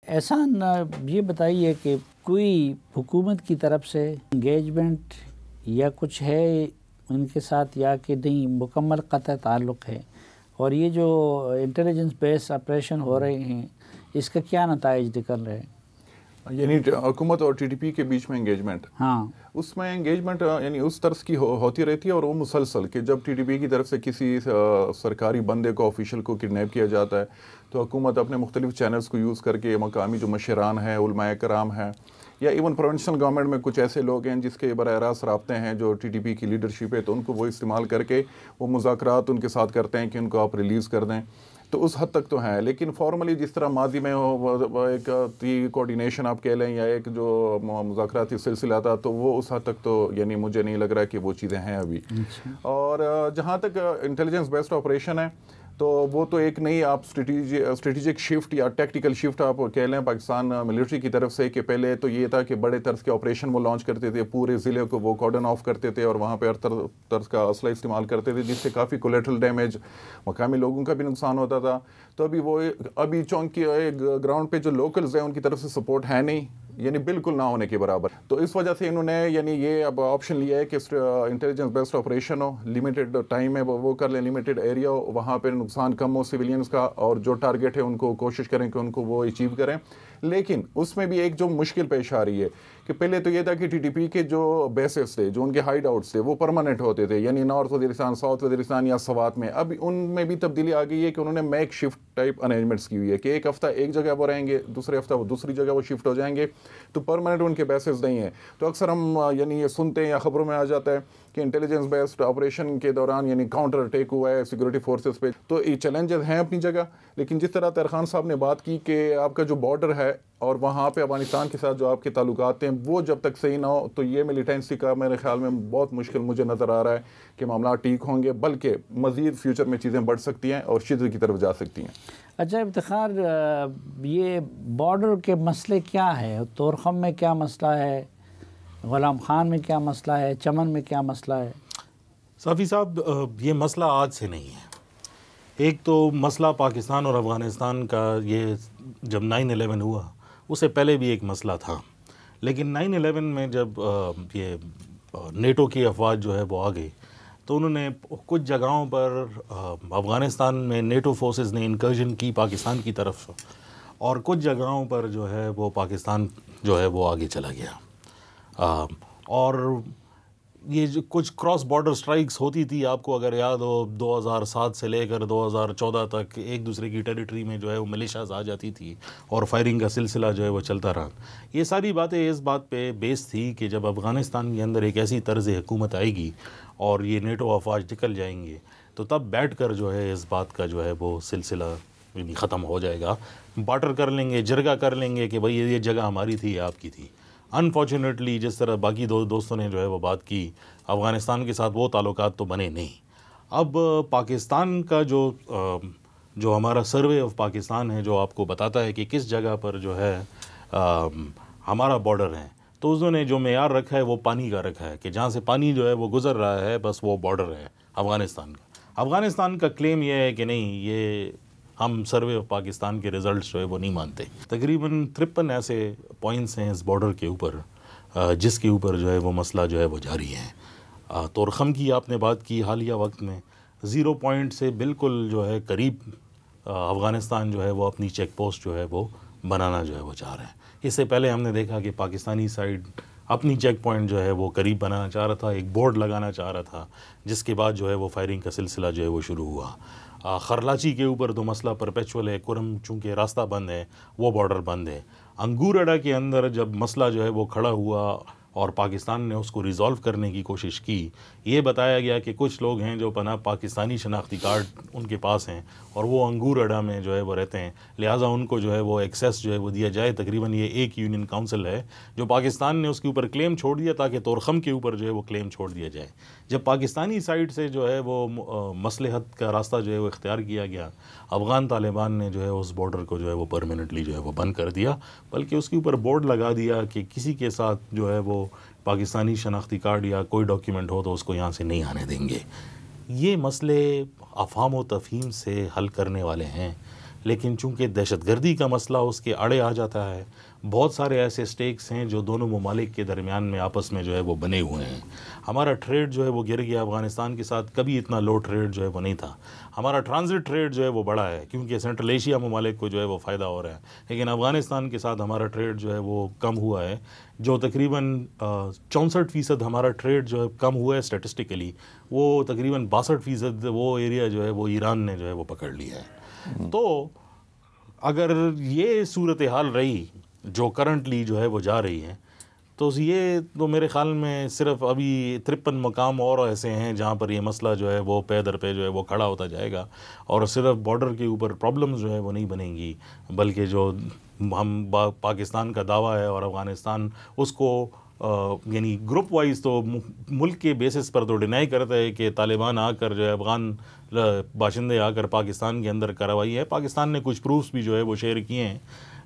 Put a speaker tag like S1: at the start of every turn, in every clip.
S1: احسان یہ بتائیے کہ کوئی حکومت کی طرف سے انگیجمنٹ یا کچھ ہے ان کے ساتھ یا کہ نہیں مکمل قطع تعلق ہے، اور یہ جو انٹیلیجنس بیس آپریشن ہو رہے ہیں اس کا کیا نتائج نکل رہے ہیں؟
S2: یعنی حکومت اور ٹی ٹی پی کے بیچ میں انگیجمنٹ،
S1: ہاں
S2: اس میں انگیجمنٹ یعنی اس طرز کی ہوتی رہتی ہے، اور وہ مسلسل کہ جب ٹی ٹی پی کی طرف سے کسی سرکاری بندے کو آفیشل کو کڈنیپ کیا جاتا ہے تو حکومت اپنے مختلف چینلز کو یوز کر کے مقامی جو مشران ہیں، علماء کرام ہیں، یا ایون پروونشنل گورنمنٹ میں کچھ ایسے لوگ ہیں جس کے براہ راست رابطے ہیں جو ٹی ٹی پی کی لیڈرشپ ہے، تو ان کو وہ استعمال کر کے وہ مذاکرات ان کے ساتھ کرتے ہیں کہ ان کو آپ ریلیز کر دیں. تو اس حد تک تو ہیں، لیکن فارملی جس طرح ماضی میں ایک کوآرڈینیشن آپ کہہ لیں یا ایک جو مذاکراتی سلسلہ تھا، تو وہ اس حد تک تو یعنی مجھے نہیں لگ رہا کہ وہ چیزیں ہیں ابھی. اور جہاں تک انٹیلیجنس بیسڈ آپریشن ہے تو وہ تو ایک نئی آپ اسٹریٹجک شفٹ یا ٹیکٹیکل شفٹ آپ کہہ لیں پاکستان ملٹری کی طرف سے، کہ پہلے تو یہ تھا کہ بڑے طرز کے آپریشن وہ لانچ کرتے تھے، پورے ضلع کو وہ کارڈن آف کرتے تھے اور وہاں پہ ہر طرز کا اسلحہ استعمال کرتے تھے، جس سے کافی کولیٹرل ڈیمیج، مقامی لوگوں کا بھی نقصان ہوتا تھا. تو ابھی چونکہ گراؤنڈ پہ جو لوکلز ہیں ان کی طرف سے سپورٹ ہے نہیں، یعنی بالکل نہ ہونے کے برابر. تو اس وجہ سے انہوں نے یعنی یہ اب آپشن لیا ہے کہ انٹیلیجنس بیسڈ آپریشن ہو، لمیٹڈ ٹائم میں وہ کر لیں، لمیٹڈ ایریا ہو، وہاں پہ نقصان کم ہو سویلینز کا، اور جو ٹارگیٹ ہے ان کو کوشش کریں کہ ان کو وہ اچیو کریں. لیکن اس میں بھی ایک جو مشکل پیش آ رہی ہے کہ پہلے تو یہ تھا کہ ٹی ٹی پی کے جو بیسز تھے، جو ان کے ہائیڈ آؤٹس تھے، وہ پرماننٹ ہوتے تھے، یعنی نارتھ وزیرستان، ساؤتھ وزیرستان یا سوات میں. اب ان میں بھی تبدیلی آ گئی ہے کہ انہوں نے میک شفٹ ٹائپ ارینجمنٹس کی ہوئی ہے کہ ایک ہفتہ ایک جگہ وہ رہیں گے، دوسرے ہفتہ وہ دوسری جگہ وہ شفٹ ہو جائیں گے، تو پرماننٹ ان کے بیسز نہیں ہیں. تو اکثر ہم یعنی یہ سنتے ہیں یا خبروں میں آ جاتا ہے کہ انٹیلیجنس بیسڈ آپریشن کے دوران یعنی کاؤنٹر اٹیک ہوا ہے سیکورٹی فورسز پہ. تو یہ چیلنجز ہیں اپنی جگہ، لیکن جس طرح طاہر خان صاحب نے بات کی کہ آپ کا جو بارڈر ہے اور وہاں پہ افغانستان کے ساتھ جو آپ کے تعلقات ہیں وہ جب تک صحیح نہ ہو تو یہ ملیٹنسی کا میرے خیال میں بہت مشکل مجھے نظر آ رہا ہے کہ معاملات ٹھیک ہوں گے، بلکہ مزید فیوچر میں چیزیں بڑھ سکتی ہیں اور شدت کی طرف جا سکتی ہیں.
S1: اچھا افتخار، یہ بارڈر کے مسئلے کیا ہے؟ طورخم میں کیا مسئلہ ہے، غلام خان میں کیا مسئلہ ہے، چمن میں کیا مسئلہ ہے؟
S3: صافی صاحب، یہ مسئلہ آج سے نہیں ہے. ایک تو مسئلہ پاکستان اور افغانستان کا یہ جب 9/11 ہوا اس سے پہلے بھی ایک مسئلہ تھا، لیکن 9/11 میں جب یہ نیٹو کی افواج جو ہے وہ آ گئی تو انہوں نے کچھ جگہوں پر افغانستان میں نیٹو فورسز نے انکرجن کی پاکستان کی طرف، اور کچھ جگہوں پر جو ہے وہ پاکستان جو ہے وہ آگے چلا گیا. اور یہ جو کچھ کراس بارڈر سٹرائکس ہوتی تھی، آپ کو اگر یاد ہو 2007 سے لے کر 2014 تک ایک دوسرے کی ٹیریٹری میں جو ہے وہ ملیشیاز آ جاتی تھی اور فائرنگ کا سلسلہ جو ہے وہ چلتا رہا. یہ ساری باتیں اس بات پہ بیس تھی کہ جب افغانستان کے اندر ایک ایسی طرز حکومت آئے گی اور یہ نیٹو افواج نکل جائیں گے تو تب بیٹھ کر جو ہے اس بات کا جو ہے وہ سلسلہ یعنی ختم ہو جائے گا. بارٹر کر لیں گے، جرگہ کر لیں گے کہ بھئی یہ جگہ ہماری تھی، آپ کی تھی. انفارچونیٹلی جس طرح باقی دوستوں نے جو ہے وہ بات کی، افغانستان کے ساتھ وہ تعلقات تو بنے نہیں. اب پاکستان کا جو ہمارا سروے آف پاکستان ہے جو آپ کو بتاتا ہے کہ کس جگہ پر جو ہے ہمارا بارڈر ہے، تو انہوں نے جو معیار رکھا ہے وہ پانی کا رکھا ہے کہ جہاں سے پانی جو ہے وہ گزر رہا ہے بس وہ بارڈر ہے افغانستان کا. افغانستان کا کلیم یہ ہے کہ نہیں، یہ ہم سروے آف پاکستان کے ریزلٹس جو ہے وہ نہیں مانتے. تقریباً 53 ایسے پوائنٹس ہیں اس بارڈر کے اوپر جس کے اوپر جو ہے وہ مسئلہ جو ہے وہ جاری ہے. طورخم کی آپ نے بات کی، حالیہ وقت میں 0 پوائنٹ سے بالکل جو ہے قریب افغانستان جو ہے وہ اپنی چیک پوسٹ جو ہے وہ بنانا جو ہے وہ چاہ رہے ہیں. اس سے پہلے ہم نے دیکھا کہ پاکستانی سائڈ اپنی چیک پوائنٹ جو ہے وہ قریب بنانا چاہ رہا تھا، ایک بورڈ لگانا چاہ رہا تھا، جس کے بعد جو ہے وہ فائرنگ کا سلسلہ جو ہے وہ شروع ہوا. خرلاچی کے اوپر تو مسئلہ پرپیچول ہے، کرم چونکہ راستہ بند ہے وہ بارڈر بند ہے. انگور اڈا کے اندر جب مسئلہ جو ہے وہ کھڑا ہوا اور پاکستان نے اس کو ریزالو کرنے کی کوشش کی، یہ بتایا گیا کہ کچھ لوگ ہیں جو پناہ پاکستانی شناختی کارڈ ان کے پاس ہیں اور وہ انگور اڈا میں جو ہے وہ رہتے ہیں، لہٰذا ان کو جو ہے وہ ایکسیس جو ہے وہ دیا جائے. تقریباً یہ ایک یونین کاؤنسل ہے جو پاکستان نے اس کے اوپر کلیم چھوڑ دیا تاکہ طورخم کے اوپر جو ہے وہ کلیم چھوڑ دیا جائے. جب پاکستانی سائڈ سے جو ہے وہ مصلحت کا راستہ جو ہے وہ اختیار کیا گیا، افغان طالبان نے جو ہے اس بارڈر کو جو ہے وہ پرماننٹلی جو ہے وہ بند کر دیا، بلکہ اس کے اوپر بورڈ لگا دیا کہ کسی کے ساتھ جو ہے وہ پاکستانی شناختی کارڈ یا کوئی ڈاکیومنٹ ہو تو اس کو یہاں سے نہیں آنے دیں گے. یہ مسئلے افہام و تفہیم سے حل کرنے والے ہیں. لیکن چونکہ دہشت گردی کا مسئلہ اس کے آڑے آ جاتا ہے، بہت سارے ایسے سٹیکس ہیں جو دونوں ممالک کے درمیان میں آپس میں جو ہے وہ بنے ہوئے ہیں۔ ہمارا ٹریڈ جو ہے وہ گر گیا افغانستان کے ساتھ، کبھی اتنا لو ٹریڈ جو ہے وہ نہیں تھا۔ ہمارا ٹرانزٹ ٹریڈ جو ہے وہ بڑا ہے کیونکہ سینٹرل ایشیا ممالک کو جو ہے وہ فائدہ ہو رہا ہے، لیکن افغانستان کے ساتھ ہمارا ٹریڈ جو ہے وہ کم ہوا ہے، جو تقریباً 64% ہمارا ٹریڈ جو ہے کم ہوا ہے اسٹیٹسٹیکلی، وہ تقریباً 62% وہ ایریا جو ہے وہ ایران نے جو ہے وہ پکڑ لیا ہے۔ تو اگر یہ صورتحال رہی جو کرنٹلی جو ہے وہ جا رہی ہے، تو یہ تو میرے خیال میں صرف ابھی 53 مقام اور ایسے ہیں جہاں پر یہ مسئلہ جو ہے وہ پے در پہ جو ہے وہ کھڑا ہوتا جائے گا، اور صرف بارڈر کے اوپر پرابلمز جو ہے وہ نہیں بنیں گی، بلکہ جو ہم پاکستان کا دعویٰ ہے اور افغانستان اس کو یعنی گروپ وائز تو ملک کے بیسس پر تو ڈینائی کرتا ہے کہ طالبان آ کر جو ہے افغان باشندے آ کر پاکستان کے اندر کارروائی ہے۔ پاکستان نے کچھ پروفس بھی جو ہے وہ شیئر کیے ہیں،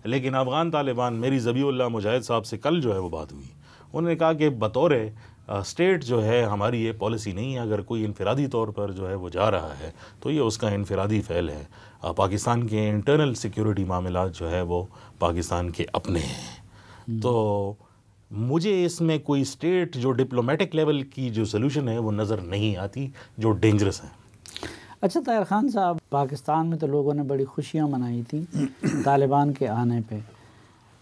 S3: لیکن افغان طالبان، میری ذبیح اللہ مجاہد صاحب سے کل جو ہے وہ بات ہوئی، انہوں نے کہا کہ بطور اسٹیٹ جو ہے ہماری یہ پالیسی نہیں ہے، اگر کوئی انفرادی طور پر جو ہے وہ جا رہا ہے تو یہ اس کا انفرادی فعل ہے۔ پاکستان کے انٹرنل سیکیورٹی معاملات جو ہے وہ پاکستان کے اپنے ہیں، تو مجھے اس میں کوئی اسٹیٹ جو ڈپلومیٹک لیول کی جو سلوشن ہے وہ نظر نہیں آتی جو ڈینجرس ہے۔
S1: اچھا طاہر خان صاحب، پاکستان میں تو لوگوں نے بڑی خوشیاں منائی تھیں طالبان کے آنے پہ۔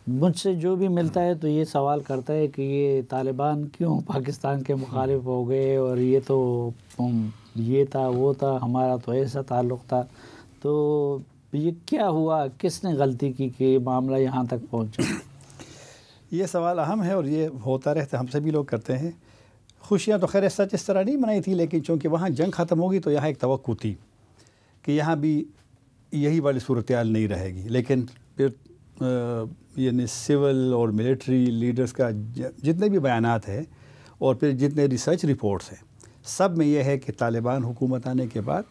S1: مجھ سے جو بھی ملتا ہے تو یہ سوال کرتا ہے کہ یہ طالبان کیوں پاکستان کے مخالف ہو گئے، اور یہ تو یہ تھا وہ تھا، ہمارا تو ایسا تعلق تھا، تو یہ کیا ہوا، کس نے غلطی کی کہ معاملہ یہاں تک پہنچا؟
S4: یہ سوال اہم ہے اور یہ ہوتا رہتا ہے، ہم سبھی لوگ کرتے ہیں۔ خوشیاں تو خیر سچ اس طرح نہیں منائی تھی، لیکن چونکہ وہاں جنگ ختم ہوگی تو یہاں ایک توقع تھی کہ یہاں بھی یہی والی صورتحال نہیں رہے گی، لیکن پھر یعنی سول اور ملٹری لیڈرز کا جتنے بھی بیانات ہیں اور پھر جتنے ریسرچ رپورٹس ہیں، سب میں یہ ہے کہ طالبان حکومت آنے کے بعد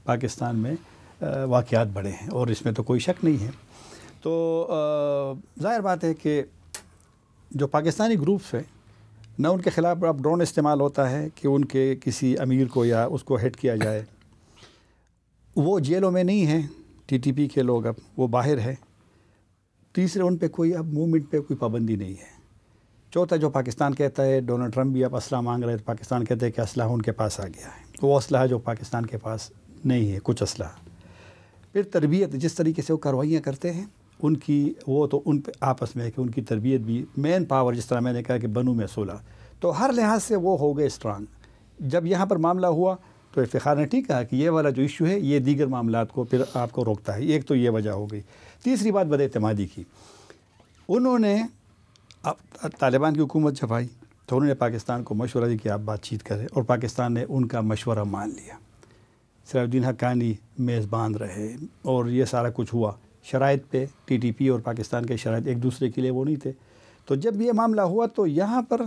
S4: پاکستان میں واقعات بڑھے ہیں، اور اس میں تو کوئی شک نہیں ہے۔ تو ظاہر بات ہے کہ جو پاکستانی گروپس ہیں، نہ ان کے خلاف اب ڈرون استعمال ہوتا ہے کہ ان کے کسی امیر کو یا اس کو ہٹ کیا جائے، وہ جیلوں میں نہیں ہیں ٹی ٹی پی کے لوگ، اب وہ باہر ہے۔ تیسرے، ان پہ کوئی اب موومنٹ پہ کوئی پابندی نہیں ہے۔ چوتھا، جو پاکستان کہتا ہے، ڈونلڈ ٹرمپ بھی اب اسلحہ مانگ رہے ہیں، پاکستان کہتے ہیں کہ اسلحہ ان کے پاس آ گیا ہے، وہ اسلحہ جو پاکستان کے پاس نہیں ہے، کچھ اسلحہ۔ پھر تربیت، جس طریقے سے وہ کارروائیاں کرتے ہیں ان کی، وہ تو ان پہ آپس میں ہے کہ ان کی تربیت بھی، مین پاور جس طرح میں نے کہا کہ بنو میں 16، تو ہر لحاظ سے وہ ہو گئے اسٹرانگ۔ جب یہاں پر معاملہ ہوا تو افتخار نے ٹھیک کہا کہ یہ والا جو ایشو ہے یہ دیگر معاملات کو پھر آپ کو روکتا ہے، ایک تو یہ وجہ ہو گئی۔ تیسری بات بد اعتمادی کی، انہوں نے طالبان کی حکومت جب آئی تو انہوں نے پاکستان کو مشورہ دیا کہ آپ بات چیت کریں، اور پاکستان نے ان کا مشورہ مان لیا۔ سراج الدین حقانی میزبان رہے اور یہ سارا کچھ ہوا۔ شرائط پہ ٹی ٹی پی اور پاکستان کے شرائط ایک دوسرے کے لیے وہ نہیں تھے۔ تو جب یہ معاملہ ہوا تو یہاں پر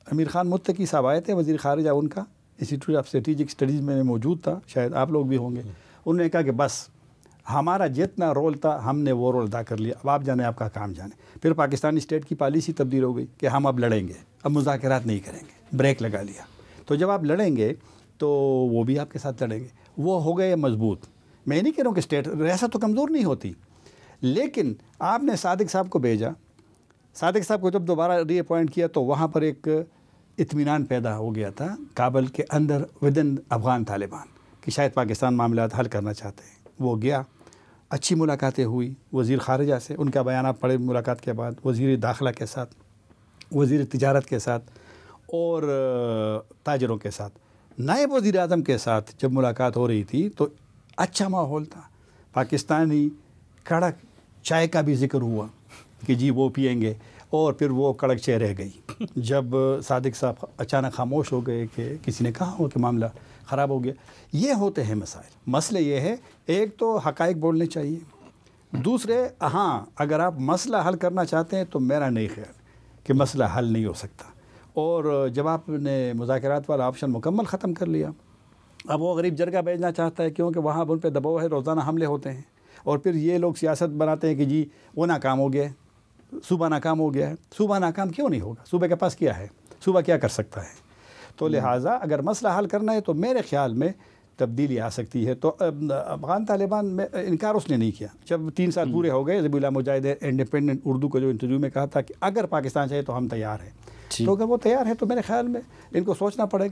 S4: امیر خان متقی صاحب آئے تھے، وزیر خارجہ ان کا، انسٹیٹیوٹ آف اسٹریٹجک اسٹڈیز میں موجود تھا، شاید آپ لوگ بھی ہوں گے۔ انہوں نے کہا کہ بس ہمارا جتنا رول تھا ہم نے وہ رول ادا کر لیا، اب آپ جانے، آپ کا کام جانے۔ پھر پاکستانی اسٹیٹ کی پالیسی تبدیل ہو گئی کہ ہم اب لڑیں گے، اب مذاکرات نہیں کریں گے، بریک لگا لیا۔ تو جب آپ لڑیں گے تو وہ بھی آپ کے ساتھ لڑیں گے، وہ ہو گئے مضبوط۔ میں نہیں کہہ رہا ہوں کہ اسٹیٹ ریاست تو کمزور نہیں ہوتی، لیکن آپ نے صادق صاحب کو بھیجا، صادق صاحب کو جب دوبارہ ری اپوائنٹ کیا تو وہاں پر ایک اطمینان پیدا ہو گیا تھا کابل کے اندر ودن افغان طالبان کہ شاید پاکستان معاملات حل کرنا چاہتے ہیں۔ وہ گیا، اچھی ملاقاتیں ہوئی وزیر خارجہ سے، ان کا بیانات پڑھے ملاقات کے بعد، وزیر داخلہ کے ساتھ، وزیر تجارت کے ساتھ اور تاجروں کے ساتھ، نائب وزیر اعظم کے ساتھ جب ملاقات ہو رہی تھی تو اچھا ماحول تھا۔ پاکستانی کڑک چائے کا بھی ذکر ہوا کہ جی وہ پئیں گے، اور پھر وہ کڑک چائے رہ گئی جب صادق صاحب اچانک خاموش ہو گئے کہ کسی نے کہا ہو کہ معاملہ خراب ہو گیا۔ یہ ہوتے ہیں مسائل۔ مسئلہ یہ ہے، ایک تو حقائق بولنے چاہیے، دوسرے ہاں اگر آپ مسئلہ حل کرنا چاہتے ہیں تو میرا نہیں خیال کہ مسئلہ حل نہیں ہو سکتا۔ اور جب آپ نے مذاکرات والا آپشن مکمل ختم کر لیا، اب وہ غریب جرگہ بھیجنا چاہتا ہے کیونکہ وہاں ان پہ دباؤ ہے، روزانہ حملے ہوتے ہیں، اور پھر یہ لوگ سیاست بناتے ہیں کہ جی وہ ناکام ہو گیا ہے، صوبہ ناکام ہو گیا ہے۔ صوبہ ناکام کیوں نہیں ہوگا؟ صوبے کے پاس کیا ہے؟ صوبہ کیا کر سکتا ہے؟ تو لہٰذا اگر مسئلہ حل کرنا ہے تو میرے خیال میں تبدیلی آ سکتی ہے. تو افغان طالبان میں انکار اس نے نہیں کیا. جب 3 سال پورے ہو گئے، ذبیح اللہ مجاہد انڈیپینڈنٹ اردو کو جو انٹرویو میں کہا تھا کہ اگر پاکستان چاہے تو ہم تیار ہیں. تو اگر وہ تیار ہے تو میرے خیال میں ان کو سوچنا پڑے گا.